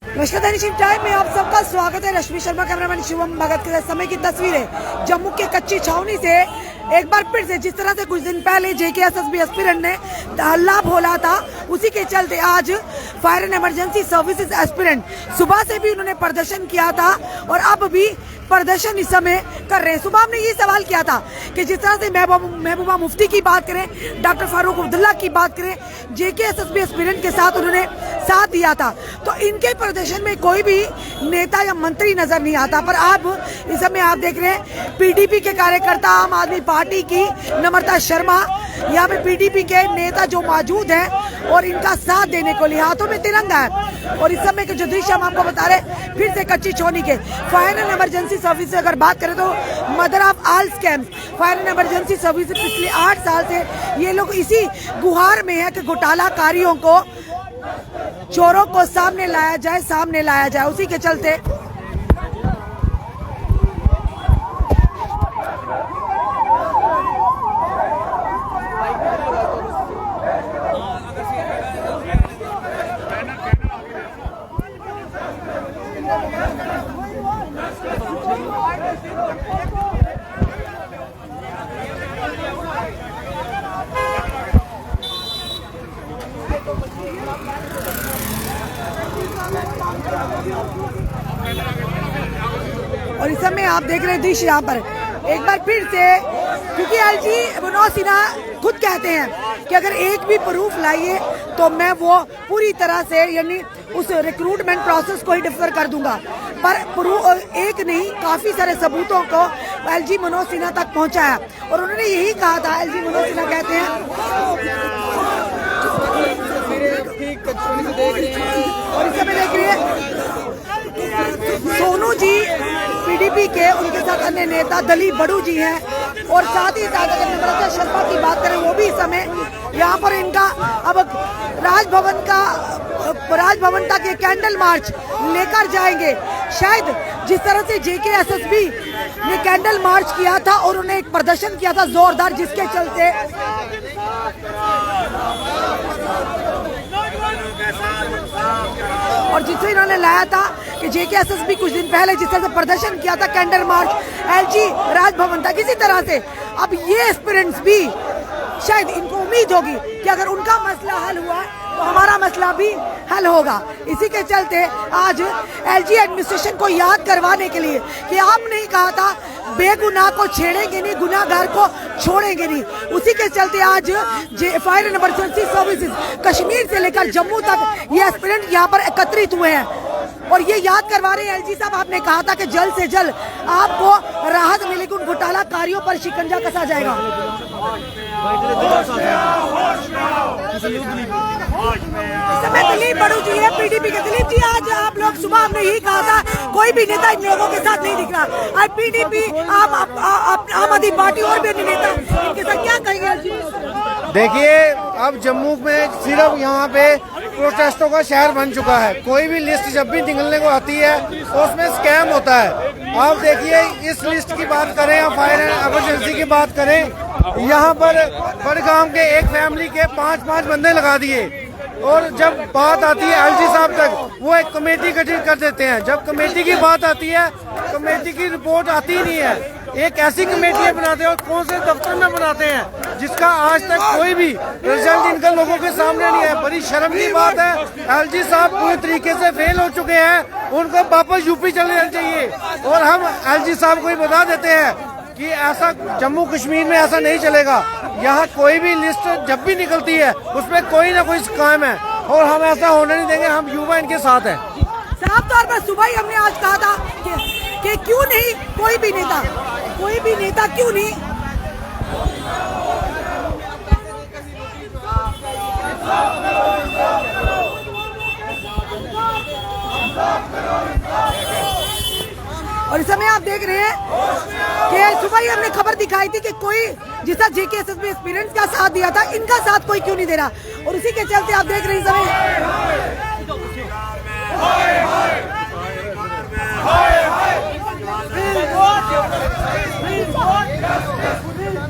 नमस्कार दैनिक टाइम में आप सबका स्वागत है। रश्मि शर्मा, कैमरामैन शिवम भगत के समय की तस्वीरें जम्मू के कच्ची छावनी से एक बार फिर से जिस तरह से कुछ दिन पहले JKSSB एस्पिरेंट ने हल्ला बोला था, उसी के चलते आज fire and emergency services aspirant सुबह से भी उन्होंने प्रदर्शन किया था और अब भी प्रदर्शन इस समय कर रहे हैं। सुबह हमने ये सवाल किया था कि जिस तरह से महबूबा मुफ्ती की बात करें, डॉक्टर फारूक अब्दुल्ला की बात करें, JKSSB एस्पिरेंट के साथ उन्होंने साथ दिया था, तो इनके प्रदर्शन में कोई भी नेता या मंत्री नजर नहीं आता। पर आप इस समय आप देख रहे हैं PDP के कार्यकर्ता, आम आदमी पार्टी की नम्रता शर्मा, यहाँ पे PDP के नेता जो मौजूद हैं और इनका साथ देने को लिए हाथों में तिरंगा है। और इस समय के जो दृश्य हम आपको बता रहे फिर से कच्ची छावनी के फायर एंड इमरजेंसी सर्विस से अगर बात करें तो mother of all scams fire and emergency service पिछले 8 साल से ये लोग इसी गुहार में है कि घोटालाकारियों को, चोरों को सामने लाया जाए। उसी के चलते और इस समय आप देख रहे हैं दृश्य यहाँ पर एक बार फिर से, क्योंकि LG मनोज सिन्हा खुद कहते हैं कि अगर एक भी प्रूफ लाइए तो मैं वो पूरी तरह से यानी उस रिक्रूटमेंट प्रोसेस को ही डिफर कर दूंगा। पर एक नहीं, काफी सारे सबूतों को LG मनोज सिन्हा तक पहुंचाया और उन्होंने यही कहा था। LG मनोज सिन्हा कहते हैं और इस समय देख रही है सोनू जी PDP के, उनके साथ अन्य नेता दलीप बड़ू जी हैं और साथ ही साथ अगर नम्रता शर्मा की बात करें वो भी इस समय यहाँ पर इनका अब राजभवन तक ये कैंडल मार्च लेकर जाएंगे। शायद जिस तरह से JKSSB ने कैंडल मार्च किया था और उन्हें एक प्रदर्शन किया था जोरदार, जिसके चलते और जिससे इन्होंने लाया था कि JKSSB कुछ दिन पहले जिस तरह से प्रदर्शन किया था कैंडल मार्च LG राजभवन तक, इसी तरह से अब ये एस्पिरेंट्स भी शायद इनको उम्मीद होगी कि अगर उनका मसला हल हुआ तो हमारा मसला भी हल होगा। इसी के चलते आज LG एडमिनिस्ट्रेशन को याद करवाने के लिए कि आपने ही कहा था बेगुनाह को छेड़ेंगे नहीं, गुनाहगार को छोड़ेंगे नहीं। उसी के चलते आज fire and emergency services Kashmir से लेकर जम्मू तक ये एस्पिरेंट यहाँ पर एकत्रित हुए हैं और ये याद करवा रहे हैं। LG साहब, आपने कहा था कि जल्द से जल्द आपको राहत मिलेगी, उन घोटालाकारियों पर शिकंजा कसा जाएगा। समय दलीप बड़ू जी है PDP के। दलीप जी, आज आप लोग सुबह हमने यही कहा था कोई भी नेता इन लोगों के साथ नहीं दिख रहा। आज PDP, आम आदमी पार्टी और भी नेता इनके साथ क्या कहेंगे? देखिए, अब जम्मू में सिर्फ यहाँ पे प्रोटेस्टों का शहर बन चुका है। कोई भी लिस्ट जब भी निकलने को आती है तो उसमें स्कैम होता है। आप देखिए, इस लिस्ट की बात करें या फायर एंड इमरजेंसी की बात करें, यहाँ पर बड़गाम के एक फैमिली के 5-5 बंदे लगा दिए और जब बात आती है LG साहब तक वो एक कमेटी गठित कर देते हैं। जब कमेटी की बात आती है, कमेटी की रिपोर्ट आती ही नहीं है। एक ऐसी कमेटी बनाते हैं और कौन से दफ्तर में बनाते हैं जिसका आज तक कोई भी रिजल्ट इनका लोगों के सामने नहीं है। बड़ी शर्म की बात है। LG साहब पूरी तरीके से फेल हो चुके हैं, उनको वापस UP चले जाना चाहिए। और हम LG साहब को ही बता देते हैं कि ऐसा जम्मू कश्मीर में ऐसा नहीं चलेगा। यहाँ कोई भी लिस्ट जब भी निकलती है उसमें कोई ना कोई स्कैम है और हम ऐसा होने नहीं देंगे। हम युवा इनके साथ हैं। साफ तौर पर सुबह ही हमने आज कहा था कि क्यों नहीं कोई भी नेता क्यों नहीं और इस समय आप देख रहे हैं कि सुबह ही हमने खबर दिखाई थी कि कोई जिसका JKSSB एस्पिरेंट्स का साथ दिया था, इनका साथ कोई क्यों नहीं दे रहा। और उसी के चलते आप देख रहे हैं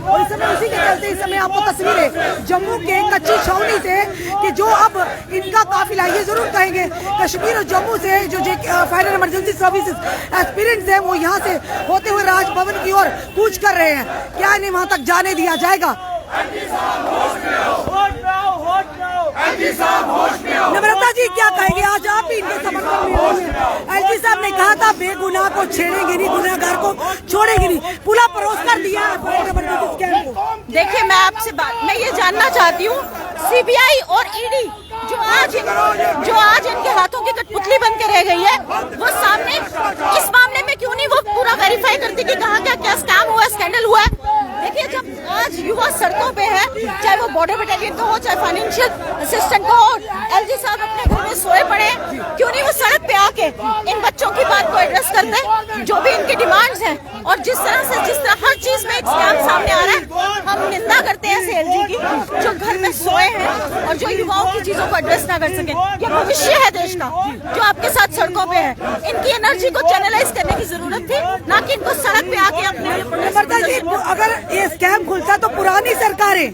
और इस समय उसी के चलते इस समय आपको तस्वीरें जम्मू के कच्ची छावनी से कि जो अब इनका काफिला, ये जरूर कहेंगे कश्मीर और जम्मू से जो फायर इमरजेंसी सर्विसेज एस्पिरेंट्स हैं वो यहाँ से होते हुए राजभवन की ओर कूच कर रहे हैं। क्या इन्हें वहां तक जाने दिया जाएगा? नम्रता जी क्या कहेंगे, आज आप ही इनके समर्थन में हैं। एलजी साहब ने कहा था बेगुनाह को छेड़ेंगे नहीं, गुनाहगार को छोड़ेंगे नहीं, पूरा परोस कर दिया है। देखिए मैं ये जानना चाहती हूँ, सीबीआई और ईडी जो आज इनके हाथों की कठपुतली बन के रह गई है, वो सामने इस मामले में क्यों नहीं वो पूरा वेरीफाई करती कि कहाँ क्या स्कैम हुआ, स्कैंडल हुआ है। देखिए जब आज युवा सड़कों पे है, चाहे वो बॉर्डर बटालियन का हो, चाहे फाइनेंशियल असिस्टेंट का हो, एलजी साहब अपने घर में सोए पड़े, क्यों नहीं वो सड़क पे आके इन बच्चों की बात को एड्रेस करते हैं, जो भी इनकी डिमांड्स हैं। और जिस तरह हर चीज में एक स्कैम सामने आ रहा है, हम निंदा करते हैं ऐसे एलजी की, जो घर में सोए हैं और जो युवाओं की चीजों को एड्रेस ना कर सके। ये भविष्य है देश का जो आपके साथ सड़कों पे है। इनकी एनर्जी को चैनलाइज करने की जरूरत थी, ना कि इनको सड़क पे आके अपने अगर ये स्कैम खुलता तो पुरानी सरकारें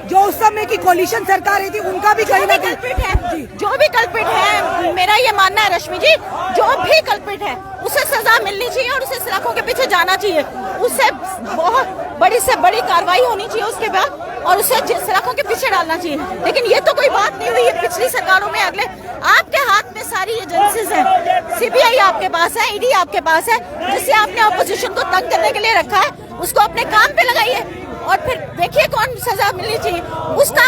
जो उस समय की कोलिशन सरकारें थी उनका भी कहीं ना कहीं जो भी कल्पित है, मेरा ये मानना है रश्मि जी, जो भी कल्पित है उसे सजा मिलनी चाहिए और उसे सलाखों के पीछे जाना चाहिए। उसे बहुत बड़ी से बड़ी कार्रवाई होनी चाहिए उसके बाद, और उसे सलाखों के पीछे डालना चाहिए। लेकिन ये तो कोई बात नहीं हुई। ये पिछली सरकारों में अगले आपके हाथ में सारी एजेंसीज हैं, सीबीआई आपके पास है, ईडी आपके पास है, जिसे आपने ऑपोजिशन को तंग करने के लिए रखा है, उसको अपने काम पे लगाइए और फिर देखिए कौन सजा मिलनी चाहिए। उसका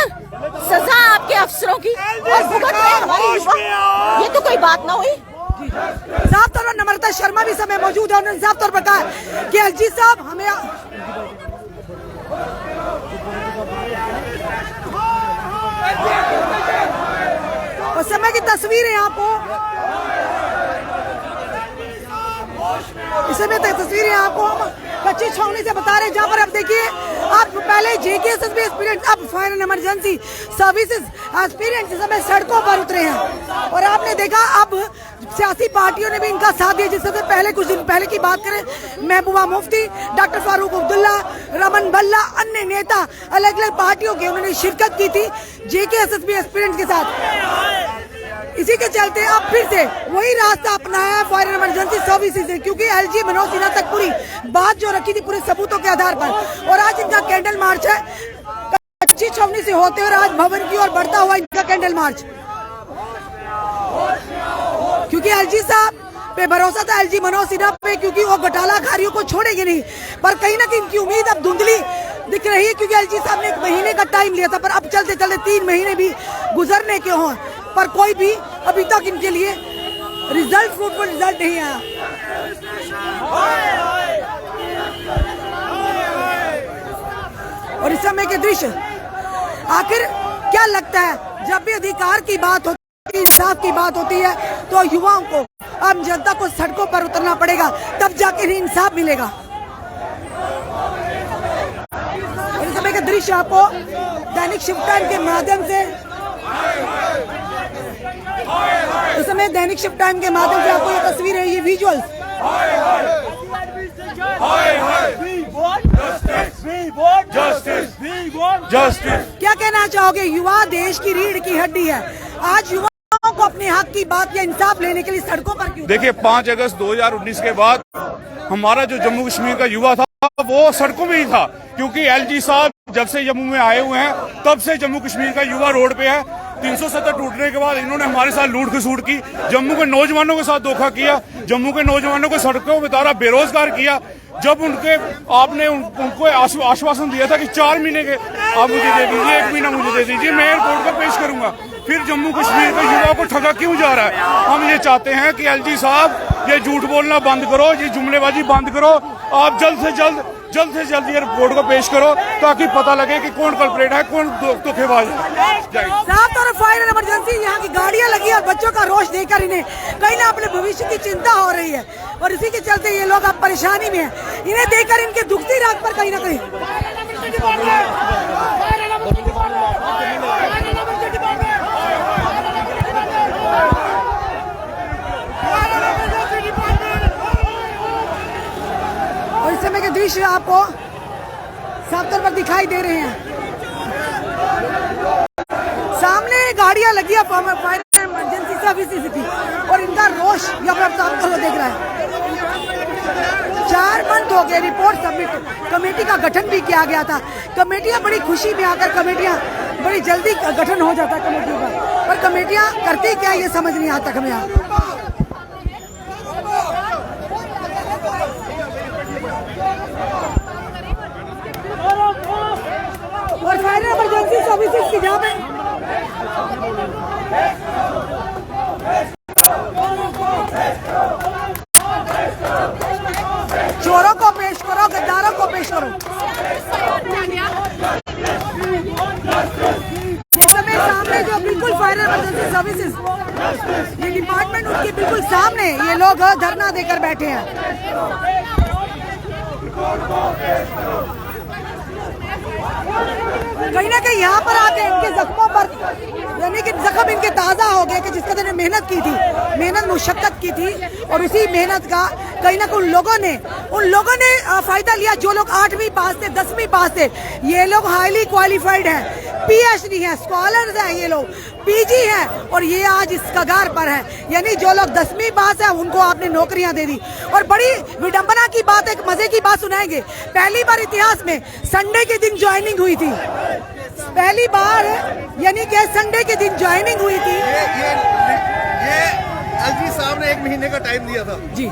सजा आपके अफसरों की और भुगत रहे हमारे युवा। ये तो कोई बात ना हुई। साफ तौर पर नम्रता शर्मा भी समय मौजूद है, उन्होंने साफ तौर पर कहा कि एलजी साहब हमें उस समय की तस्वीरें आपको इस समय तक तस्वीरें आपको हम कच्ची छावनी से बता रहे हैं, जहाँ पर अब देखिए आप पहले जेकेएसएसबी एस्पिरेंट्स, अब fire and emergency services aspirants इस समय सड़कों पर उतरे हैं। और आपने देखा अब सियासी पार्टियों ने भी इनका साथ दिया। जिससे पहले कुछ दिन पहले की बात करें, महबूबा मुफ्ती, डॉक्टर फारूक अब्दुल्ला, रमन बल्ला, अन्य नेता अलग अलग पार्टियों के उन्होंने शिरकत की थी जेकेएसएसबी एस्पिरेंट्स के साथ। इसी के चलते अब फिर से वही रास्ता अपनाया है फायर इमरजेंसी सर्विसेज ने, क्योंकि एलजी मनोज सिन्हा तक पूरी बात जो रखी थी पूरे सबूतों के आधार पर। और आज इनका कैंडल मार्च है, कच्ची छावनी से होते हुए राज भवन की ओर बढ़ता हुआ इनका कैंडल मार्च, क्योंकि एलजी साहब पे भरोसा था, एलजी मनोज सिन्हा पे, क्योंकि वो घोटालाखारियों को छोड़ेंगे नहीं। पर कहीं ना कहीं इनकी उम्मीद अब धुंधली दिख रही है, क्योंकि एलजी साहब ने 1 महीने का टाइम लिया था, पर अब चलते चलते 3 महीने भी गुजरने के हों, पर कोई भी अभी तक इनके लिए फ्रूटफुल रिजल्ट नहीं आया। और इस समय के दृश्य, आखिर क्या लगता है, जब भी अधिकार की बात होती है, इंसाफ की बात होती है, तो युवाओं को, आम जनता को सड़कों पर उतरना पड़ेगा, तब जाकर इंसाफ मिलेगा। और इस समय के दृश्य आपको दैनिक शिफ्ट टाइम के माध्यम से इस समय दैनिक शिफ्ट टाइम के माध्यम से आपको ये तस्वीर है, ये विजुअल्स। क्या कहना चाहोगे? युवा देश की रीढ़ की हड्डी है। आज युवाओं को अपने हक की बात या इंसाफ लेने के लिए सड़कों पर क्यों? देखिए 5 अगस्त 2019 के बाद हमारा जो जम्मू कश्मीर का युवा था वो सड़कों में ही था, क्योंकि एलजी साहब जब से जम्मू में आए हुए हैं तब से जम्मू कश्मीर का युवा रोड पे है। 370 टूटने के बाद इन्होंने हमारे साथ लूट खसूट की, जम्मू के नौजवानों के साथ धोखा किया, जम्मू के नौजवानों को सड़कों में उतारा, बेरोजगार किया। जब आपने उनको आश्वासन दिया था कि 4 महीने के आप मुझे दे दीजिए, 1 महीना मुझे दे दीजिए, मैं एयरपोर्ट पर पेश करूंगा, फिर जम्मू कश्मीर के युवा को ठगा क्यों जा रहा है? हम ये चाहते हैं कि एलजी साहब ये झूठ बोलना बंद करो, ये जुमलेबाजी बंद करो, आप जल्द से जल्द ये रिपोर्ट को पेश करो, ताकि पता लगे कि कौन कल्प्रेट है, कौन धोखेबाज है। साफ तौर पर फायर इमरजेंसी यहाँ की गाड़ियाँ लगी और बच्चों का रोष देकर इन्हें कहीं ना अपने भविष्य की चिंता हो रही है, और इसी के चलते ये लोग अब परेशानी में हैं। इन्हें देखकर इनके दुखती रात पर कहीं ना कहीं और इस समय के दृश्य आपको साफ तौर पर दिखाई दे रहे हैं। सामने गाड़ियां लगी है फायर इमरजेंसी सर्विसेज की और इनका रोष यहाँ पर आप लोग देख रहे हैं। 4 मंथ हो गए रिपोर्ट सबमिट, कमेटी का गठन भी किया गया था। कमेटियां बड़ी खुशी में आकर कमेटियां बड़ी जल्दी गठन हो जाता है कमेटियों का, पर कमेटियां करती क्या ये समझ नहीं आता हमें। यहाँ और फायर इमरजेंसी सर्विसेज की जहाँ पे चोरों को पेश करो, गद्दारों को पेश करो। इस समय सामने जो बिल्कुल फायर इमरजेंसी सर्विसेज ये डिपार्टमेंट उनके बिल्कुल सामने ये लोग धरना देकर बैठे हैं। कहीं ना कहीं यहाँ पर आके इनके जख्मों पर यानी कि जख्म इनके ताज़ा हो गए कि जिसका इन्होंने मेहनत की थी, मेहनत मुशक्कत की थी और उसी मेहनत का कहीं ना कहीं उन लोगों ने फायदा लिया। जो लोग 8वीं पास थे, 10वीं पास थे, ये लोग हाईली क्वालिफाइड हैं, PhD हैं, स्कॉलर्स हैं, ये लोग PG हैं और ये आज इस कगार पर है। यानी जो लोग 10वीं पास है उनको आपने नौकरियां दे दी। और बड़ी विडंबना की बात, एक मजे की बात सुनाएंगे। पहली बार इतिहास में संडे के दिन ज्वाइनिंग हुई थी, पहली बार यानी कि संडे के दिन ज्वाइनिंग हुई थी। ये एलजी साहब ने 1 महीने का टाइम दिया था जी।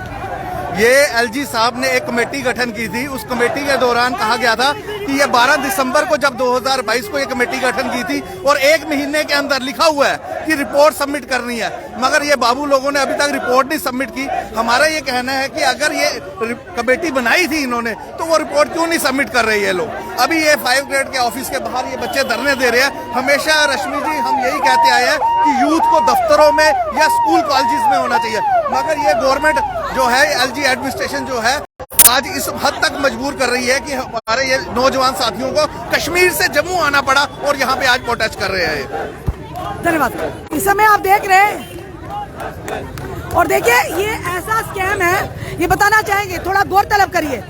ये एलजी साहब ने एक कमेटी गठन की थी। उस कमेटी के दौरान कहा गया था कि ये 12 दिसंबर को जब 2022 को ये कमेटी गठन की थी और 1 महीने के अंदर लिखा हुआ है कि रिपोर्ट सबमिट करनी है, मगर ये बाबू लोगों ने अभी तक रिपोर्ट नहीं सबमिट की। हमारा ये कहना है कि अगर ये कमेटी बनाई थी इन्होंने तो वो रिपोर्ट क्यों नहीं सबमिट कर रहे ये लोग। अभी ये 5 ग्रेड के ऑफिस के बाहर ये बच्चे धरने दे रहे हैं। हमेशा रश्मि जी हम यही कहते आए हैं कि यूथ को दफ्तरों में या स्कूल कॉलेजेस में होना चाहिए, मगर ये गवर्नमेंट जो है एलजी एडमिनिस्ट्रेशन जो है आज इस हद तक मजबूर कर रही है कि हमारे ये नौजवान साथियों को कश्मीर से जम्मू आना पड़ा और यहाँ पे आज प्रोटेस्ट कर रहे हैं। धन्यवाद। इस समय आप देख रहे हैं और देखिए ये ऐसा स्कैम है, ये बताना चाहेंगे, थोड़ा गौर तलब करिए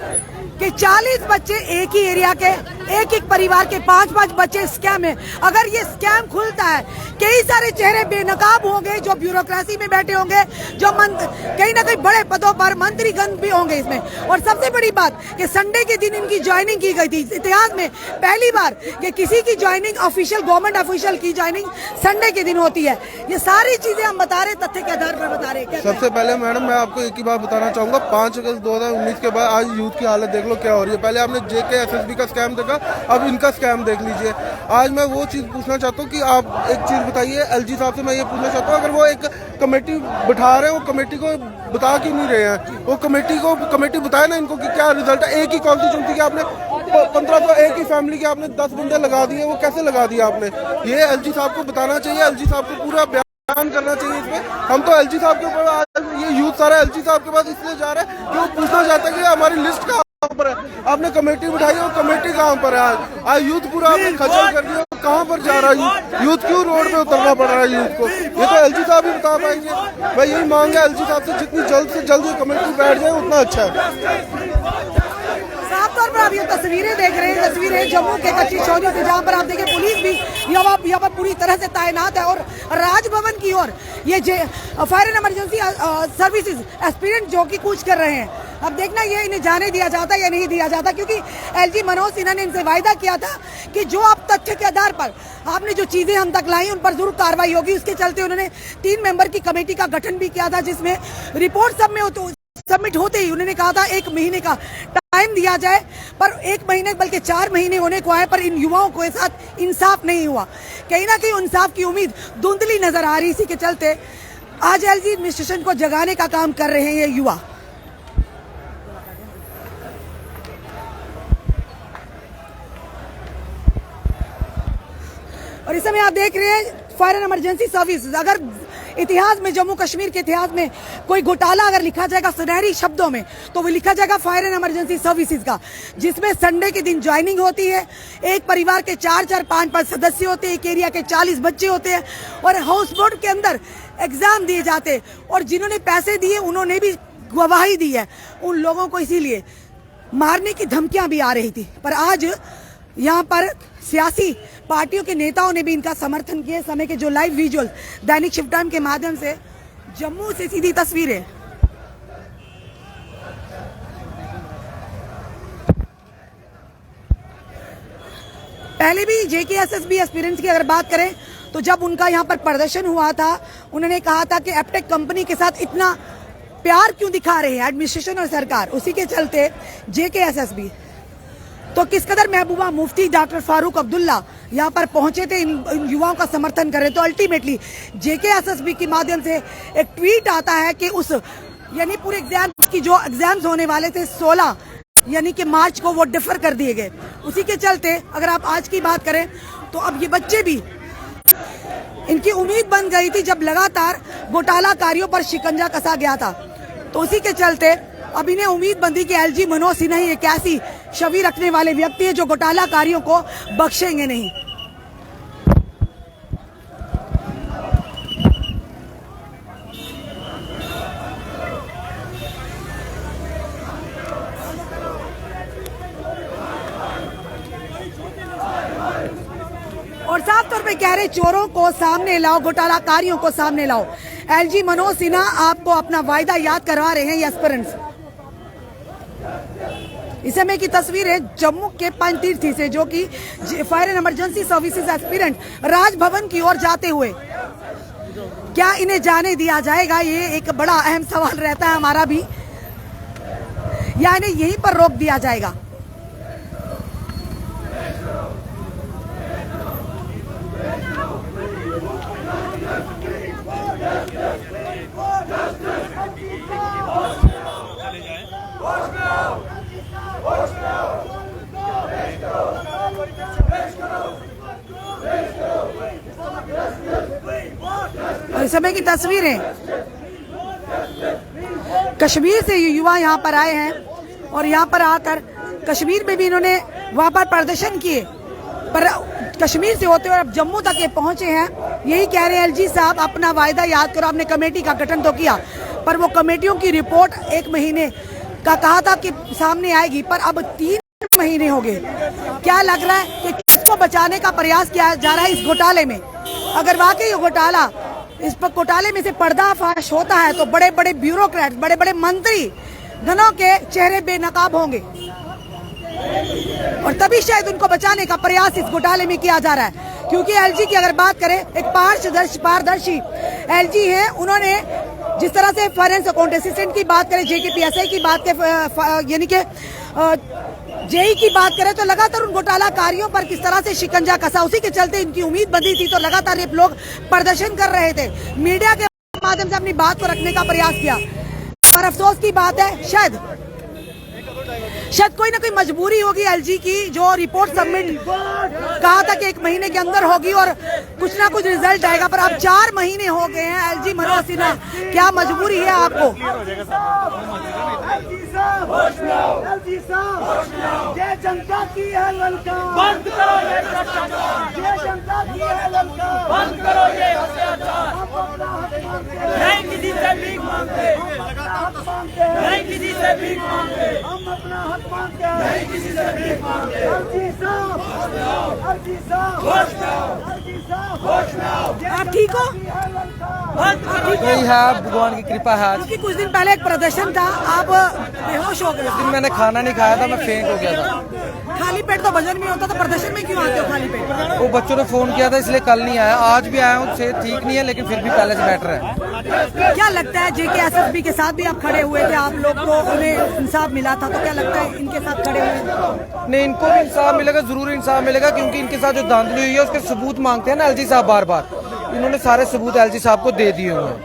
कि 40 बच्चे एक ही एरिया के, एक परिवार के 5-5 बच्चे स्कैम है। अगर ये स्कैम खुलता है, कई सारे चेहरे बेनकाब होंगे जो ब्यूरोक्रेसी में बैठे होंगे, जो कहीं ना कहीं बड़े पदों पर मंत्रीगण भी होंगे इसमें। और सबसे बड़ी बात कि संडे के दिन इनकी ज्वाइनिंग की गई थी। इतिहास में पहली बार कि किसी की ज्वाइनिंग ऑफिशियल गवर्नमेंट ऑफिशियल की ज्वाइनिंग संडे के दिन होती है। ये सारी चीजें हम बता रहे, तथ्य के आधार पर बता रहे। सबसे पहले मैडम मैं आपको एक ही बात बताना चाहूंगा, 5 अगस्त 2019 के बाद आज यूथ की हालत देख लो क्या हो रही है। पहले आपने JK SSB का स्कैम देखा, अब इनका स्कैम देख लीजिए। आज मैं वो चीज पूछना चाहता हूँ कि आप एक चीज बताइए एलजी साहब से, मैं ये पूछना चाहता हूँ अगर वो एक कमेटी बिठा रहे हैं, वो कमेटी को बता क्यों नहीं रहे हैं? वो कमेटी बताए ना इनको कि क्या रिजल्ट है। एक ही कॉन्स्टिट्यूंसी के आपने 1500 एक ही फैमिली के आपने 10 बंदे लगा दिए, वो कैसे लगा दिए आपने? ये एलजी साहब को बताना चाहिए, एलजी साहब को पूरा बयान करना चाहिए इसमें। हम तो एलजी साहब के ऊपर आज ये यूथ सारा एलजी साहब के पास इसलिए जा रहा है कि वो पूछना चाहता है कि हमारी लिस्ट कहाँ पर है, आपने कमेटी बिठाई है, वो कमेटी कहाँ पर है? आज यूथ पूरा आपने खजल कर दिया, कहाँ पर जा रहा है यूथ? क्यों रोड पे उतरना पड़ रहा है यूथ को? ये तो एलजी साहब ही बता पाएंगे। मैं यही मांग है एलजी साहब से जितनी जल्द से जल्द ये कमेटी बैठ जाए उतना अच्छा है। साफ तौर पर आप ये तस्वीरें देख रहे हैं, तस्वीरें जम्मू के कच्ची छावनी से, जहाँ पर आप देखें पुलिस भी यहाँ पर पूरी तरह से तैनात है और राजभवन की ओर ये fire and emergency services aspirant जो कि कूच कर रहे हैं। अब देखना ये इन्हें जाने दिया जाता या नहीं दिया जाता, क्योंकि एलजी मनोज सिन्हा ने इनसे वायदा किया था कि जो आप तथ्य के आधार पर आपने जो चीजें हम तक लाई उन पर जरूर कार्रवाई होगी। उसके चलते उन्होंने 3 मेंबर की कमेटी का गठन भी किया था, जिसमें रिपोर्ट सबमिट होते ही उन्होंने कहा था 1 महीने का टाइम दिया जाए, पर 1 महीने बल्कि 4 महीने होने को आए, पर इन युवाओं के साथ इंसाफ नहीं हुआ। कहीं ना कहीं इंसाफ की उम्मीद धुंधली नजर आ रही, इसी के चलते आज एलजी एडमिनिस्ट्रेशन को जगाने का काम कर रहे हैं ये युवा। और इस समय आप देख रहे हैं फायर एंड इमरजेंसी सर्विस। अगर इतिहास में, जम्मू कश्मीर के इतिहास में कोई घोटाला अगर लिखा जाएगा सुनहरी शब्दों में, तो वो लिखा जाएगा फायर एंड इमरजेंसी सर्विसेज का, जिसमें संडे के दिन ज्वाइनिंग होती है। एक परिवार के 4-4, 5-5 सदस्य होते हैं, एक एरिया के 40 बच्चे होते हैं और हाउस बोट के अंदर एग्जाम दिए जाते, और जिन्होंने पैसे दिए उन्होंने भी गवाही दी है। उन लोगों को इसीलिए मारने की धमकियां भी आ रही थी, पर आज यहाँ पर सियासी पार्टियों के नेताओं ने भी इनका समर्थन किया। समय के जो लाइव विजुअल दैनिक शिफ्ट टाइम के माध्यम से जम्मू से सीधी तस्वीरें। पहले भी जेकेएसएसबी एस्पिरेंट्स की अगर बात करें तो जब उनका यहाँ पर प्रदर्शन हुआ था, उन्होंने कहा था कि एपटेक कंपनी के साथ इतना प्यार क्यों दिखा रहे हैं एडमिनिस्ट्रेशन और सरकार। उसी के चलते जेकेएसएसबी तो किस कदर महबूबा मुफ्ती, डॉक्टर फारूक अब्दुल्ला यहाँ पर पहुंचे थे इन युवाओं का समर्थन करें। तो अल्टीमेटली जेकेएसएसबी के माध्यम से एक ट्वीट आता है कि उस यानी पूरे एग्जाम की जो एग्जाम्स होने वाले थे 16 यानी कि मार्च को वो डिफर कर दिए गए। उसी के चलते अगर आप आज की बात करें तो अब ये बच्चे भी, इनकी उम्मीद बन गई थी जब लगातार घोटालाकारियों पर शिकंजा कसा गया था। तो उसी के चलते अब इन्हें उम्मीद बंदी कि एलजी मनोज सिन्हा एक ऐसी छवि रखने वाले व्यक्ति है जो घोटालाकारियों को बख्शेंगे नहीं। और साफ तौर पे कह रहे चोरों को सामने लाओ, घोटालाकारियों को सामने लाओ। एलजी मनोज सिन्हा आपको अपना वायदा याद करवा रहे हैं एस्पिरेंट्स। इस समय की तस्वीर है जम्मू के पंचतीर्थी से, जो कि fire and emergency services aspirant Raj Bhavan की ओर जाते हुए। क्या इन्हें जाने दिया जाएगा, ये एक बड़ा अहम सवाल रहता है हमारा भी, या इन्हें यहीं पर रोक दिया जाएगा। और इस समय की तस्वीरें कश्मीर से युवा यहाँ पर आए हैं और यहाँ पर आकर कश्मीर में भी इन्होंने वहाँ पर प्रदर्शन किए, पर कश्मीर से होते हुए अब जम्मू तक ये पहुंचे हैं। यही कह रहे हैं एलजी साहब अपना वायदा याद करो। आपने कमेटी का गठन तो किया, पर वो कमेटियों की रिपोर्ट 1 महीने का कहा था कि सामने आएगी, पर अब 3 महीने हो गए। क्या लग रहा है कि किसको बचाने का प्रयास किया जा रहा है इस घोटाले में? अगर वाकई घोटाला, इस पर घोटाले में से पर्दाफाश होता है तो बड़े बड़े ब्यूरोक्रेट, बड़े बड़े मंत्री दोनों के चेहरे बेनकाब होंगे और तभी शायद उनको बचाने का प्रयास इस घोटाले में किया जा रहा है। क्योंकि एलजी की अगर बात करें, एक पारदर्शी एलजी है। उन्होंने जिस तरह से फॉरेंसिक अकाउंट असिस्टेंट की बात करें, जेकेपीएसआई की बात करें, यानी कि जेई की बात करें, तो लगातार उन घोटालाकारियों पर किस तरह से शिकंजा कसा। उसी के चलते इनकी उम्मीद बंधी थी, तो लगातार ये लोग प्रदर्शन कर रहे थे, मीडिया के माध्यम से अपनी बात को रखने का प्रयास किया। और अफसोस की बात है, शायद कोई ना कोई मजबूरी होगी एलजी की, जो रिपोर्ट सबमिट कहा था कि 1 महीने के अंदर होगी और कुछ ना कुछ रिजल्ट आएगा, पर अब 4 महीने हो गए हैं। एलजी मनोज सिन्हा, क्या मजबूरी है आपको? ये जनता की है ललकार, बंद करो ये भ्रष्टाचार, ये जनता की है ललकार, बंद करो ये अत्याचार। नहीं किसी से भीख मांगते, नहीं किसी से भीख मांगते, हम अपना हक मांगते हैं, नहीं किसी से भीख मांगते। एलजी साहब, एलजी साहब, एलजी साहब, आप ठीक हो? यही है, भगवान की कृपा है। क्योंकि कुछ दिन पहले एक प्रदर्शन था, आप बेहोश हो गए। दिन मैंने खाना नहीं खाया था, मैं फेंट हो गया था। खाली पेट तो भजन में होता, तो प्रदर्शन में क्यों आते हो खाली पेट? वो बच्चों ने फोन किया था इसलिए कल नहीं आया, आज भी आया हूँ। सेहत ठीक नहीं है लेकिन फिर भी पहले से बेटर है। क्या लगता है जेकेएसएसबी के साथ भी आप खड़े हुए थे, आप लोग को उन्हें इंसाफ मिला था, तो क्या लगता है इनके साथ खड़े हुए? नहीं, इनको भी इंसाफ मिलेगा, जरूर इंसाफ मिलेगा, क्योंकि इनके साथ जो धांधली हुई है उसके सबूत मांगते हैं ना एलजी साहब बार बार। इन्होंने सारे सबूत एलजी साहब को दे दिए हुए हैं,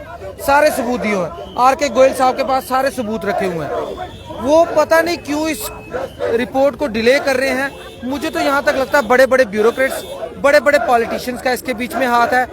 सारे सबूत दिए हुए हैं। आर.के. गोयल साहब के पास सारे सबूत रखे हुए हैं। वो पता नहीं क्यों इस रिपोर्ट को डिले कर रहे हैं। मुझे तो यहाँ तक लगता है बड़े बड़े ब्यूरोक्रेट्स, बड़े बड़े पॉलिटिशियंस का इसके बीच में हाथ है।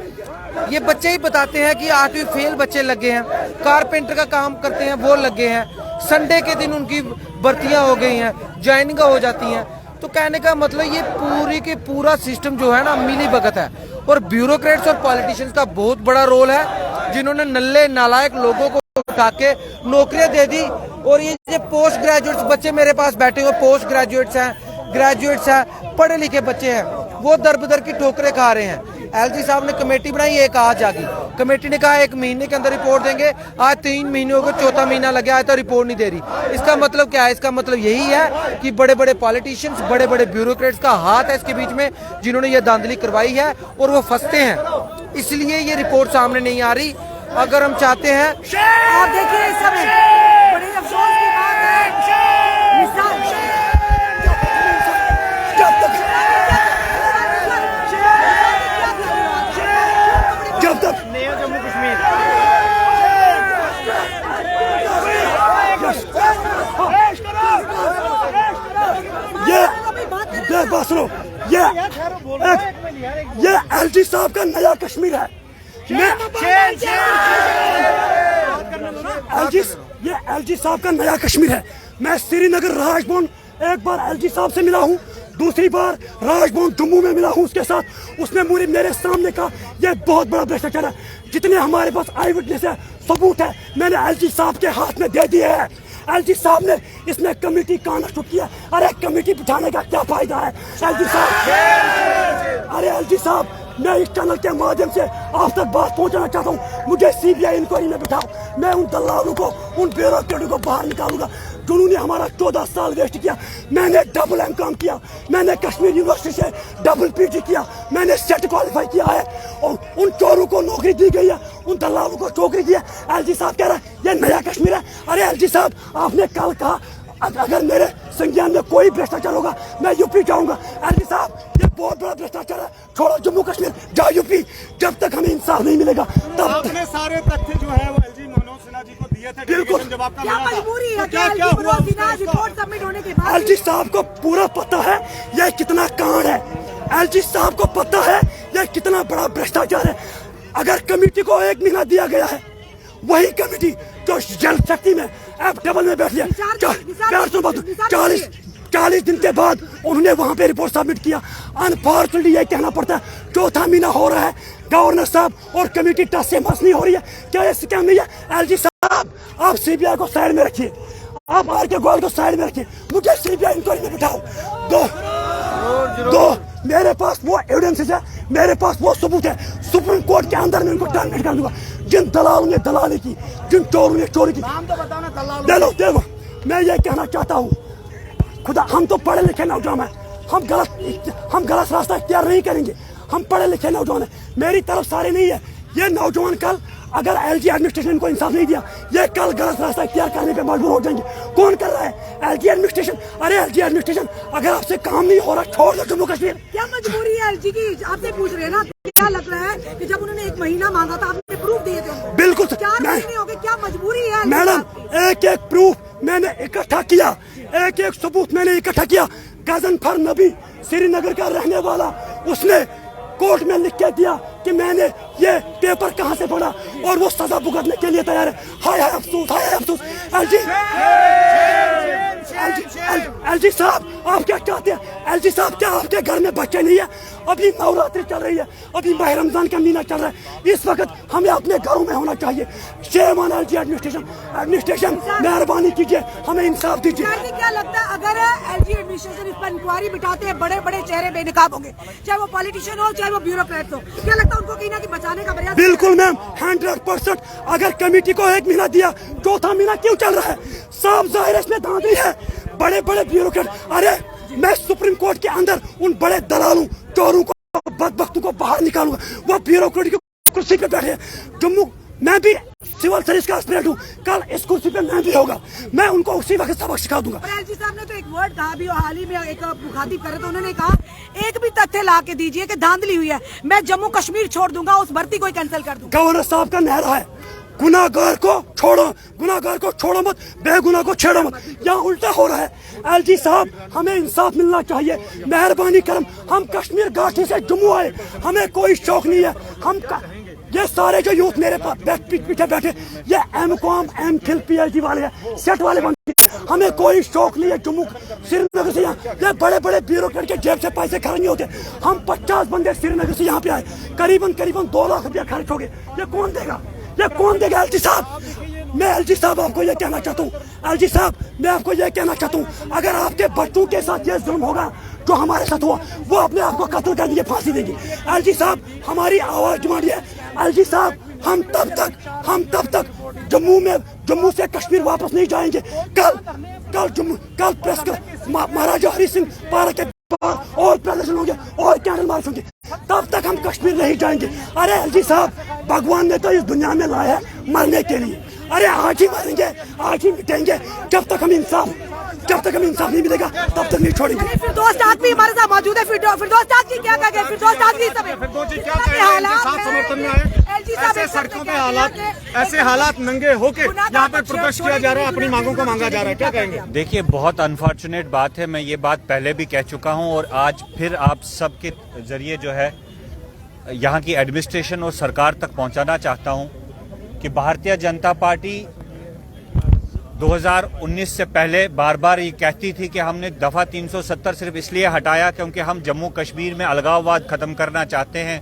ये बच्चे ही बताते हैं कि 8वीं फेल बच्चे लगे हैं, कारपेंटर का काम करते हैं वो लगे हैं, संडे के दिन उनकी भर्तियां हो गई हैं, ज्वाइनिंग हो जाती हैं। तो कहने का मतलब ये पूरी के पूरा सिस्टम जो है ना मिली भगत है। और ब्यूरोक्रेट्स और पॉलिटिशियंस का बहुत बड़ा रोल है, जिन्होंने नल्ले नालायक लोगों को उठा के नौकरियां दे दी। और ये पोस्ट ग्रेजुएट्स बच्चे मेरे पास बैठे हुए पोस्ट ग्रेजुएट्स हैं, ग्रेजुएट्स हैं, पढ़े लिखे बच्चे हैं, वो दर बदर की ठोकरें खा रहे हैं। एलजी साहब ने कमेटी बनाई, एक आज आ गई। कमेटी ने कहा 1 महीने के अंदर रिपोर्ट देंगे, आज 3 महीनों को, चौथा महीना लग गया, आज तो रिपोर्ट नहीं दे रही। इसका मतलब क्या है? इसका मतलब यही है कि बड़े बड़े पॉलिटिशियंस, बड़े बड़े ब्यूरोक्रेट्स का हाथ है इसके बीच में, जिन्होंने ये धांधली करवाई है और वो फंसते हैं, इसलिए ये रिपोर्ट सामने नहीं आ रही। अगर हम चाहते हैं, आप देखिए इस समय बड़े अफसोस की बात है, मिसाल जब तक नया जम्मू कश्मीर ये बात सुनो, ये एलजी साहब का नया कश्मीर है। ये एलजी साहब का नया कश्मीर है। मैं श्रीनगर राजभवन एक बार एलजी साहब से मिला हूँ, दूसरी बार राजभवन जम्मू में मिला हूँ उसके साथ। उसने मेरे सामने कहा यह बहुत बड़ा भ्रष्टाचार है, जितने हमारे पास आई विटनेस है, सबूत है, मैंने एलजी साहब के हाथ में दे दिए है। एलजी साहब ने इसमें कमेटी कॉन्स्टिट्यूट किया। अरे कमेटी बिठाने का क्या फायदा है एलजी साहब? अरे एलजी साहब, मैं इस चैनल के माध्यम से आप तक बात पहुंचाना चाहता हूँ, मुझे सीबीआई इंक्वायरी में बिठाओ। मैं उन दलालों को, उन ब्यूरोक्रेटों को बाहर निकालूंगा जिन्होंने हमारा 14 साल वेस्ट किया। मैंने डबल एमकॉम किया, मैंने कश्मीर यूनिवर्सिटी से डबल पीजी किया, मैंने सेट क्वालिफाई किया है, और उन चोरों को नौकरी दी गई है, उन दलालों को नौकरी दी है। एलजी साहब कह रहा है ये नया कश्मीर है। अरे एलजी साहब, आपने कल कहा अगर मेरे संज्ञान में कोई भ्रष्टाचार होगा मैं यूपी जाऊंगा। एलजी साहब, ये बहुत बड़ा भ्रष्टाचार है, छोड़ो जम्मू कश्मीर, जाओ यूपी। जब तक हमें इंसाफ नहीं मिलेगा तब आपने सारे तथ्य जो है वो एलजी मनोज सिन्हा जी को दिए थे। बिल्कुल, जब आपका क्या मजबूरी है? क्या रिपोर्ट सबमिट होने के बाद एलजी साहब को पूरा पता है यह कितना कांड है। एलजी साहब को पता है यह कितना बड़ा भ्रष्टाचार है। अगर कमेटी को 1 महीना दिया गया है, वही कमेटी जो जल शक्ति में F-डबल में बैठ लिया, 40 दिन के बाद उन्होंने वहां पे रिपोर्ट सबमिट किया। अनफॉर्चुनेटली ये कहना पड़ता है, चौथा महीना हो रहा है, गवर्नर साहब और कमेटी टस से मस नहीं हो रही है। क्या ये स्कैम नहीं है? एलजी साहब, आप सीबीआई को साइड में रखिए, आप आर के गोयल को साइड में रखिए, मुझे सीबीआई इंक्वायरी में बिठाओ। दो मेरे पास वो एविडेंसेस है, मेरे पास वो सबूत है, सुप्रीम कोर्ट के अंदर मैं उनको टर्मिनेट कर दूंगा। जिन दलालों ने दलाली की, जिन चोरों ने चोरी की, देखो मैं ये कहना चाहता हूँ, खुदा हम तो पढ़े लिखे नौजवान हैं, हम गलत रास्ता इख्तियार नहीं करेंगे, हम पढ़े लिखे नौजवान हैं। मेरी तरफ सारे नहीं है, ये नौजवान कल अगर एलजी एडमिनिस्ट्रेशन को इंसाफ नहीं दिया, ये कल गलत रास्ता इख्तियार करने पे मजबूर हो जाएंगे। कौन कर रहा है? LG administration. अरे एलजी एडमिनिस्ट्रेशन, अगर आपसे काम नहीं हो रहा, छोड़ दो जम्मू कश्मीर। क्या मजबूरी है एलजी की? आपसे पूछ रहे हैं ना, क्या लग रहा है कि जब उन्होंने 1 महीना मांगा था आपने प्रूफ दिए थे उनको? बिल्कुल 4 महीने हो गए, क्या मजबूरी है मैडम? एक एक प्रूफ मैंने इकट्ठा किया, एक एक सबूत मैंने इकट्ठा किया। गजनफर नबी, श्रीनगर का रहने वाला, उसने कोर्ट में लिख के दिया कि मैंने ये पेपर कहां से पढ़ा, और वो सजा भुगतने के लिए तैयार है। हाय हाय अफसोस, हाय अफसोस। एलजी साहब, आप क्या चाहते हैं? एलजी साहब, क्या आपके घर में बच्चे नहीं है? अभी नवरात्रि चल रही है, अभी माह रमजान का महीना चल रहा है, इस वक्त हमें अपने घरों में होना चाहिए। शेम ऑन एलजी एडमिनिस्ट्रेशन, मेहरबानी कीजिए, हमें इंसाफ दीजिए। क्या लगता है अगर एलजी एडमिनिस्ट्रेशन इस पर इंक्वायरी बिठाते हैं, बड़े बड़े चेहरे बेनकाब होंगे, चाहे वो पॉलिटिशियन हो चाहे वो ब्यूरोक्रेट हो, क्या लगता है उनको कहीं ना कहीं बचाने का प्रयास? बिल्कुल मैम, 100%। अगर कमेटी को 1 महीना दिया, चौथा महीना क्यों चल रहा है? साफ जाहिर है इसमें धांधली है, बड़े बड़े ब्यूरोक्रेट। अरे मैं सुप्रीम कोर्ट के अंदर उन बड़े दलालों, चोरों को, बदबख्तों को बाहर निकालूंगा। वो ब्यूरोक्रेट की कुर्सी पे बैठे हैं। जम्मू, मैं भी सिविल सर्विस का एस्पिरेंट हूँ, कल इस कुर्सी पे मैं भी होगा, मैं उनको उसी वक्त सबक सिखा दूंगा। एलजी साहब ने तो एक वर्ड कहा भी, हाल ही में एक मुखातिब कर रहे थे, उन्होंने कहा एक भी तथ्य ला के दीजिए कि धांधली हुई है, मैं जम्मू कश्मीर छोड़ दूंगा, उस भर्ती को ही कैंसिल कर दूंगा। गवर्नर साहब का नारा है, गुनाहगार को छोड़ो, गुनाहगार को छोड़ो मत, बेगुनाह को छेड़ो मत। यहाँ उल्टा हो रहा है। एलजी साहब, हमें इंसाफ मिलना चाहिए, मेहरबानी करम। हम कश्मीर घाटी से जम्मू आए, हमें कोई शौक नहीं है। ये सारे जो यूथ मेरे पास पीछे बैठे, ये M.Com, M.Phil, PhD वाले हैं, सेट वाले बनते, हमें कोई शौक नहीं है जम्मू श्रीनगर से। यहाँ ये बड़े बड़े ब्यूरोक्रेट के जेब से पैसे खर्च नहीं होते। हम 50 बंदे श्रीनगर से यहाँ पे आए, करीबन 2 लाख रुपया खर्च हो गए। ये कौन देगा? ये कौन देगा? एलजी साहब, मैं एलजी साहब आपको ये कहना चाहता हूँ, एलजी साहब मैं आपको ये कहना चाहता हूँ, अगर आपके बच्चों के साथ ये जुल्म होगा जो हमारे साथ हुआ, वो अपने आप को कत्ल कर दिए फांसी देंगे। एलजी साहब हमारी आवाज मानिए, एलजी साहब हम तब तक जम्मू से कश्मीर वापस नहीं जाएंगे। कल प्रेस का महाराजा हरि सिंह पार्क के बाहर और प्रदर्शन होंगे और कैंडल मार्च होंगे, तब तक हम कश्मीर नहीं जाएंगे। अरे एलजी साहब भगवान ने तो इस दुनिया में लाया है मरने के लिए, अरे आज ही मरेंगे, आज ही मिटेंगे। जब तक हम इंसाफ नहीं मिलेगा तब तक नहीं छोड़ेंगे। फिरदौस आदमी हमारे साथ मौजूद है। फिरदौस आदमी क्या कहेंगे? फिरदौस आदमी ऐसे सड़कों पे हालात, ऐसे हालात नंगे होके यहाँ पे प्रोटेस्ट किया जा रहा है, अपनी मांगों को मांगा जा रहा है, क्या कहेंगे? देखिए बहुत अनफॉर्चुनेट बात है, मैं ये बात पहले भी कह चुका हूँ और आज फिर आप सबके जरिए जो है यहाँ की एडमिनिस्ट्रेशन और सरकार तक पहुँचाना चाहता हूँ कि भारतीय जनता पार्टी 2019 से पहले बार बार ये कहती थी कि हमने दफा 370 सिर्फ इसलिए हटाया क्योंकि हम जम्मू कश्मीर में अलगाववाद खत्म करना चाहते हैं,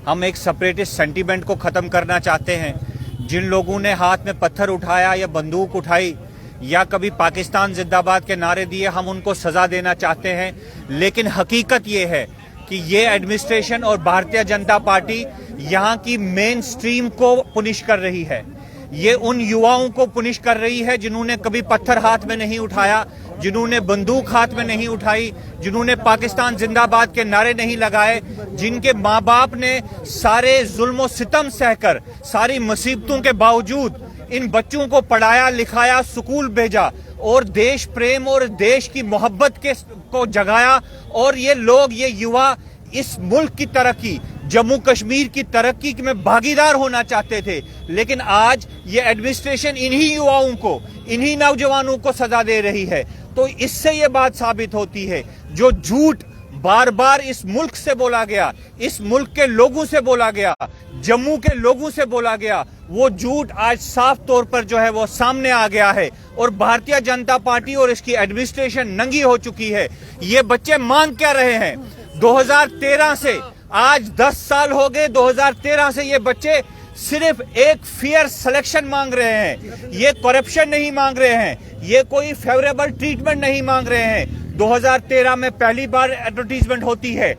हम एक सेपरेटिस्ट सेंटीमेंट को खत्म करना चाहते हैं। जिन लोगों ने हाथ में पत्थर उठाया या बंदूक उठाई या कभी पाकिस्तान जिंदाबाद के नारे दिए, हम उनको सजा देना चाहते हैं। लेकिन हकीकत ये है कि ये एडमिनिस्ट्रेशन और भारतीय जनता पार्टी यहाँ की मेन स्ट्रीम को पुनिश कर रही है। ये उन युवाओं को पुनिश कर रही है जिन्होंने कभी पत्थर हाथ में नहीं उठाया, जिन्होंने बंदूक हाथ में नहीं उठाई, जिन्होंने पाकिस्तान जिंदाबाद के नारे नहीं लगाए, जिनके माँ बाप ने सारे जुल्म सितम सहकर, सारी मुसीबतों के बावजूद इन बच्चों को पढ़ाया लिखाया, स्कूल भेजा और देश प्रेम और देश की मोहब्बत को जगाया। और ये लोग, ये युवा इस मुल्क की तरक्की, जम्मू कश्मीर की तरक्की में भागीदार होना चाहते थे। लेकिन आज ये एडमिनिस्ट्रेशन इन्हीं युवाओं को, इन्हीं नौजवानों को सजा दे रही है। तो इससे ये बात साबित होती है, जो झूठ बार बार इस मुल्क से बोला गया, इस मुल्क के लोगों से बोला गया, जम्मू के लोगों से बोला गया, वो झूठ आज साफ तौर पर जो है वो सामने आ गया है। और भारतीय जनता पार्टी और इसकी एडमिनिस्ट्रेशन नंगी हो चुकी है। ये बच्चे मांग क्या रहे हैं? 2013 से आज 10 साल हो गए, 2013 से ये बच्चे सिर्फ एक फेयर सिलेक्शन मांग रहे हैं। ये करप्शन नहीं मांग रहे हैं, ये कोई फेवरेबल ट्रीटमेंट नहीं मांग रहे हैं। 2013 में पहली बार एडवर्टीजमेंट होती है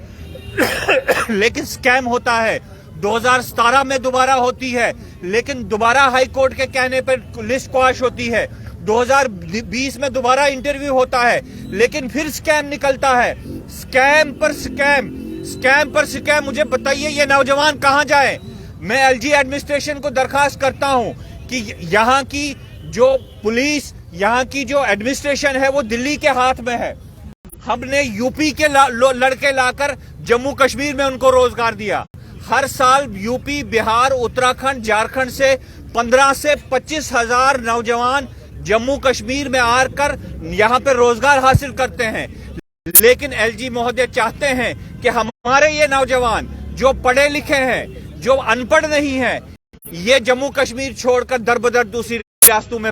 लेकिन स्कैम होता है। 2017 में दोबारा होती है लेकिन दोबारा हाई कोर्ट के कहने पर लिस्ट क्वाश होती है। 2020 में दोबारा इंटरव्यू होता है लेकिन फिर स्कैम निकलता है। स्कैम पर स्कैम, स्कैम पर स्कैम। मुझे बताइए ये नौजवान कहां जाए? मैं एलजी एडमिनिस्ट्रेशन को दरखास्त करता हूं कि यहाँ की जो पुलिस, यहाँ की जो एडमिनिस्ट्रेशन है वो दिल्ली के हाथ में है। हमने यूपी के लड़के लाकर जम्मू कश्मीर में उनको रोजगार दिया। हर साल यूपी, बिहार, उत्तराखंड, झारखंड से 15 से 25 हजार नौजवान जम्मू कश्मीर में आकर यहाँ पे रोजगार हासिल करते हैं। लेकिन एलजी महोदय चाहते हैं कि हमारे ये नौजवान जो पढ़े लिखे हैं, जो अनपढ़ नहीं हैं, ये जम्मू कश्मीर छोड़कर दर बदर दूसरी रियासतों में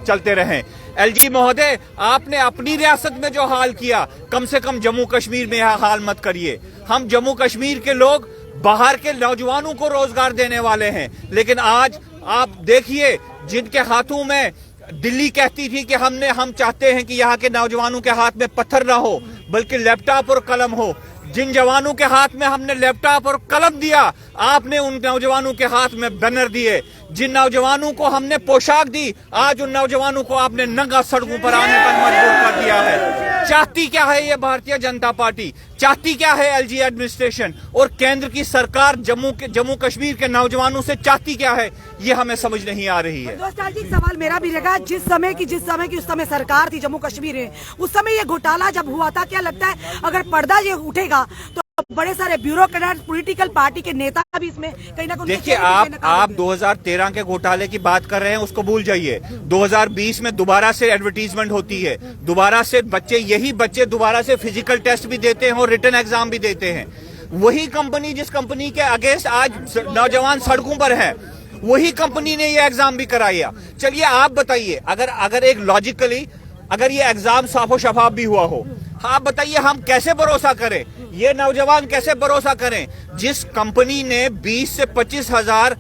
चलते रहें। एलजी महोदय, आपने अपनी रियासत में जो हाल किया, कम से कम जम्मू कश्मीर में यह हाल मत करिए। हम जम्मू कश्मीर के लोग बाहर के नौजवानों को रोजगार देने वाले हैं। लेकिन आज आप देखिए, जिनके हाथों में दिल्ली कहती थी कि हम चाहते हैं कि यहाँ के नौजवानों के हाथ में पत्थर ना हो बल्कि लैपटॉप और कलम हो, जिन जवानों के हाथ में हमने लैपटॉप और कलम दिया, आपने उन नौजवानों के हाथ में बैनर दिए। जिन नौजवानों को हमने पोशाक दी, आज उन नौजवानों को आपने नंगा सड़कों पर आने पर मजबूर कर दिया है। चाहती क्या है ये भारतीय जनता पार्टी? चाहती क्या है एलजी एडमिनिस्ट्रेशन और केंद्र की सरकार जम्मू कश्मीर के नौजवानों से चाहती क्या है? ये हमें समझ नहीं आ रही है। दोस्त जी, सवाल मेरा भी रहेगा, जिस समय की उस समय सरकार थी जम्मू कश्मीर में, उस समय ये घोटाला जब हुआ था, क्या लगता है अगर पर्दा ये उठेगा तो बड़े सारे ब्यूरोक्रेट, पॉलिटिकल पार्टी के नेता भी इसमें कहीं ना कहीं। देखिए, आप 2013 के घोटाले की बात कर रहे हैं, उसको भूल जाइए। 2020 में दोबारा से एडवर्टीजमेंट होती है, दोबारा से यही बच्चे दोबारा से फिजिकल टेस्ट भी देते हैं और रिटन एग्जाम भी देते हैं। वही कंपनी, जिस कंपनी के अगेंस्ट आज नौजवान सड़कों पर है, वही कंपनी ने ये एग्जाम भी कराया। चलिए आप बताइए, अगर एक लॉजिकली अगर ये एग्जाम साफो शफाफ भी हुआ हो, आप बताइए हम कैसे भरोसा करें? ये नौजवान कैसे भरोसा करें जिस कंपनी ने 20 से 25 हजार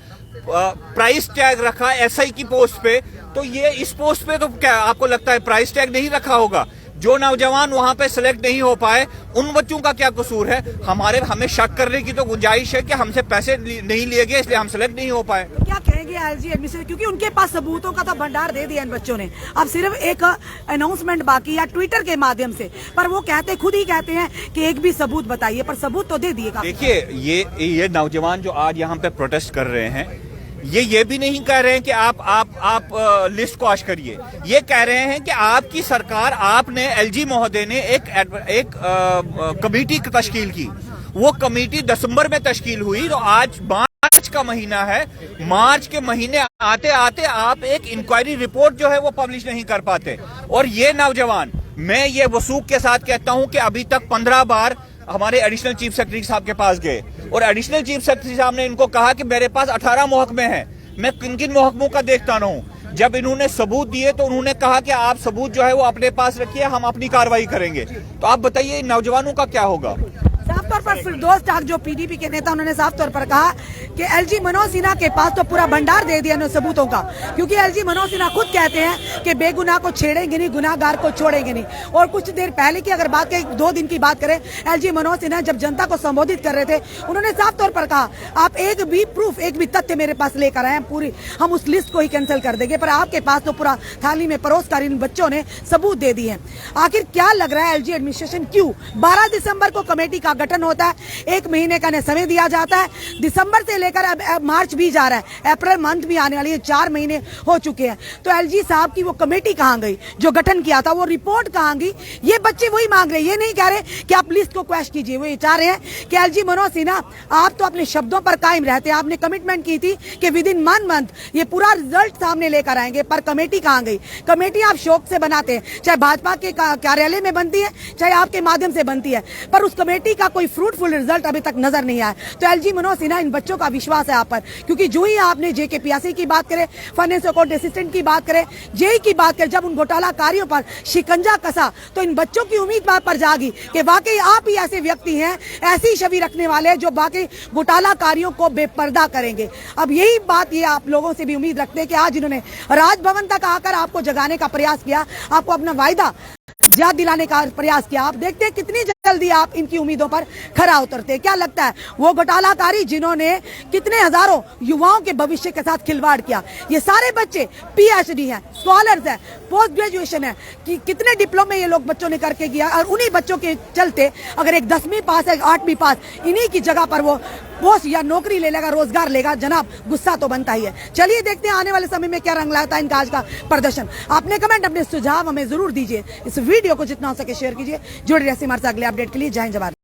प्राइस टैग रखा एसआई की पोस्ट पे, तो ये इस पोस्ट पे तो क्या आपको लगता है प्राइस टैग नहीं रखा होगा? जो नौजवान वहां पे सिलेक्ट नहीं हो पाए, उन बच्चों का क्या कसूर है? हमें शक करने की तो गुंजाइश है कि हमसे पैसे नहीं लिए गए इसलिए हम सिलेक्ट नहीं हो पाए। तो क्या कहेंगे एलजी एडमिशन, क्योंकि उनके पास सबूतों का तो भंडार दे दिया इन बच्चों ने, अब सिर्फ एक अनाउंसमेंट बाकी या ट्विटर के माध्यम से, पर वो खुद ही कहते हैं कि एक भी सबूत बताइए, पर सबूत तो दे दिए। देखिए ये नौजवान जो आज यहाँ पे प्रोटेस्ट कर रहे हैं, ये भी नहीं कह रहे हैं कि आप लिस्ट क्वाश करिए। ये कह रहे हैं कि आपकी सरकार, आपने एलजी महोदय ने एक कमेटी तश्कील की। वो कमेटी दिसंबर में तश्कील हुई, तो आज मार्च का महीना है। मार्च के महीने आते आते आप एक इंक्वायरी रिपोर्ट जो है वो पब्लिश नहीं कर पाते। और ये नौजवान, मैं ये वसूख के साथ कहता हूं कि अभी तक 15 बार हमारे एडिशनल चीफ सेक्रेटरी साहब के पास गए और एडिशनल चीफ सेक्रेटरी साहब ने इनको कहा कि मेरे पास 18 महकमे हैं, मैं किन किन महकमों का देखता रहूं। जब इन्होंने सबूत दिए तो उन्होंने कहा कि आप सबूत जो है वो अपने पास रखिए, हम अपनी कार्रवाई करेंगे। तो आप बताइए नौजवानों का क्या होगा? साफ तौर पर फिरदौस डाक जो पीडीपी के नेता, उन्होंने साफ तौर पर कहा कि एलजी मनोज सिन्हा के पास तो पूरा भंडार दे दिया उन्होंने सबूतों का, क्योंकि एलजी मनोज सिन्हा खुद कहते हैं कि बेगुनाह को छेड़ेंगे नहीं, गुनाहगार को छोड़ेंगे नहीं। और कुछ देर पहले की अगर बात करें, 2 दिन की बात करें, एलजी मनोज सिन्हा जब जनता को संबोधित कर रहे थे, उन्होंने साफ तौर पर कहा आप एक भी प्रूफ, एक भी तथ्य मेरे पास लेकर आए, पूरी हम उस लिस्ट को ही कैंसिल कर देंगे, पर आपके पास तो पूरा थाली में परोस कर इन बच्चों ने सबूत दे दिए। आखिर क्या लग रहा है एलजी एडमिनिस्ट्रेशन क्यों 12 दिसंबर को कमेटी का गठन होता है, 1 महीने का समय दिया जाता है, दिसंबर से लेकर अब मार्च भी जा रहा है, अप्रैल मंथ भी आने वाली है, 4 महीने हो चुके हैं। तो एलजी साहब की वो कमेटी कहां गई जो गठन किया था, वो रिपोर्ट कहां गई? ये बच्चे वही मांग रहे हैं, ये नहीं कह रहे कि आप लिस्ट को क्वैश कीजिए। वो ये चाह रहे हैं कि एलजी मनोज सिन्हा, आप तो अपने शब्दों पर कायम रहते हैं, आपने कमिटमेंट की थी कि विद इन 1 मंथ ये पूरा रिजल्ट सामने लेकर आएंगे, पर कमेटी कहां गई? कमेटी आप शौक से बनाते हैं, चाहे भाजपा के कार्यालय में बनती है, चाहे आपके माध्यम से बनती है, पर उस कमेटी का कोई फ्रूटफुल रिजल्ट अभी तक नजर नहीं आया। तो एलजी मनोज सिन्हा, इन बच्चों का विश्वास है आप पर, क्योंकि जो ही आपने जेकेपीएससी की बात करें, फाइनेंस अकाउंट असिस्टेंट की बात करें, जेई की बात करें, जब उन घोटालाकारियों पर शिकंजा कसा तो इन बच्चों की उम्मीद बात पर जागी कि वाकई आप ही ऐसे व्यक्ति हैं, ऐसी छवि रखने वाले जो बाकी घोटालाकारियों को बेपर्दा करेंगे। अब यही बात ये आप लोगों से भी उम्मीद रखते हैं कि आज इन्होंने राजभवन तक आकर आपको जगाने का प्रयास किया, आपको अपना वायदा याद दिलाने का प्रयास किया। आप देखते हैं कितनी जल्दी आप इनकी उम्मीदों पर खरा उतरते हैं। क्या लगता है वो घोटालाकारी जिन्होंने कितने हजारों युवाओं के भविष्य के साथ खिलवाड़ किया, ये सारे बच्चे पीएचडी हैं, स्कॉलर्स हैं, पोस्ट ग्रेजुएशन है, कि कितने डिप्लोमे ये लोग बच्चों ने करके किया, और उन्हीं बच्चों के चलते अगर एक 10वीं पास है, 8वीं पास, इन्हीं की जगह पर वो पोस्ट या नौकरी ले लेगा, रोजगार लेगा, जनाब गुस्सा तो बनता ही है। चलिए देखते हैं आने वाले समय में क्या रंग लाता है इनका आज का प्रदर्शन। अपने कमेंट, अपने सुझाव हमें जरूर दीजिए। इस वीडियो को जितना हो सके शेयर कीजिए। जुड़े रहिए हमारे साथ अगले अपडेट के लिए। जय हिंद, जवाहर।